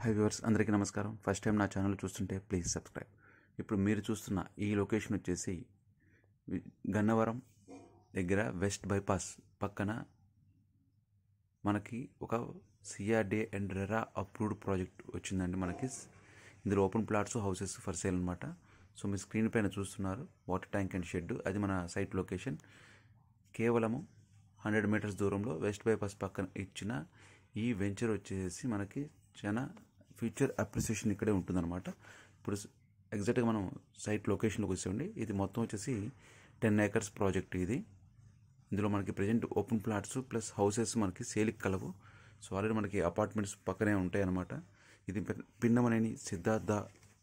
High viewers, అందరికీ నమస్కారం. First time నా ఛానల్ చూస్తుంటే ప్లీజ్ సబ్స్క్రైబ్. ఇప్పుడు మీరు చూస్తున్న ఈ లొకేషన్ వచ్చేసి గన్నవరం దగ్గర వెస్ట్ బైపాస్ పక్కన మనకి ఒక సిఆర్డే అండ్ రెరా అప్రూవ్డ్ ప్రాజెక్ట్ వచ్చిందండి. మనకి ఇందులో open plots, houses for sale అనమాట. సో మీరు స్క్రీన్ పైన చూస్తున్నారు వాటర్ ట్యాంక్ అండ్ షెడ్, అది మన సైట్ లొకేషన్. కేవలము 100 మీటర్స్ దూరంలో వెస్ట్ బైపాస్ పక్కన ఇచ్చిన ఈ వెంచర్ వచ్చేసి మనకి చాలా ఫ్యూచర్ అప్రిసియేషన్ ఇక్కడే ఉంటుందన్నమాట. ఇప్పుడు ఎగ్జాక్ట్గా మనం సైట్ లొకేషన్లోకి వచ్చేయండి. ఇది మొత్తం వచ్చేసి 10 acres ప్రాజెక్ట్ ఇది. ఇందులో మనకి present open plots plus houses మనకి సేల్కి కలవు. సో ఆల్రెడీ మనకి అపార్ట్మెంట్స్ పక్కనే ఉంటాయి అన్నమాట. ఇది పిన్నమనేని సిద్ధార్థ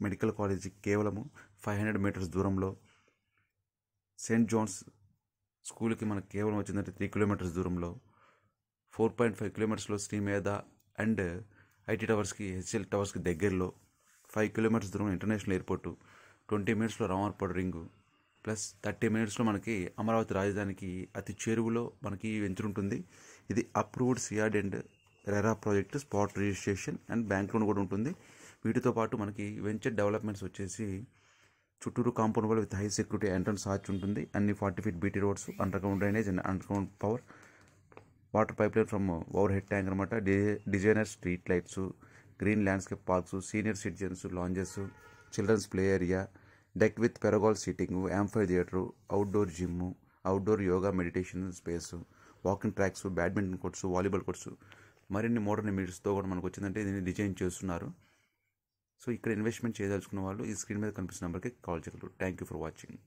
మెడికల్ కాలేజీ కేవలము 500 మీటర్స్ దూరంలో. సెయింట్ జాన్స్ స్కూల్కి మనకు కేవలం వచ్చిందంటే 3 kilometers దూరంలో. 4.5 kilometers శ్రీమేధ అండ్ ఐటీ టవర్స్కి, హెచ్ఎల్ టవర్స్కి దగ్గరలో. 5 kilometers దూరం international airport. 20 minutes Ramarpadu ring plus 30 minutes మనకి అమరావతి రాజధానికి అతి చేరువలో మనకి వెంచర్ ఉంటుంది. ఇది approved CRD and RERA project, spot registration and bank loan కూడా ఉంటుంది. వీటితో పాటు మనకి వెంచర్ డెవలప్మెంట్స్ వచ్చేసి చుట్టూరు compound wall with high security entrance arch ఉంటుంది. అన్ని 40 feet BT roads, underground drainage and underground power, water pipeline from overhead tank అనమాట. Designer street lights, green landscape parks, senior citizens lounges, children's play area, deck with pergola seating, amphitheatre, outdoor gym, outdoor yoga meditation space, walking tracks, badminton courts, volleyball courts, మరిన్ని modern ఎమ్యూనిటీస్తో కూడా మనకు వచ్చిందంటే దీన్ని design చేస్తున్నారు. So ఇక్కడ investment చేయదలుచుకున్న వాళ్ళు ఈ screen మీద కనిపిస్తున్న నెంబర్కి కాల్ చేయగలరు. Thank you for watching.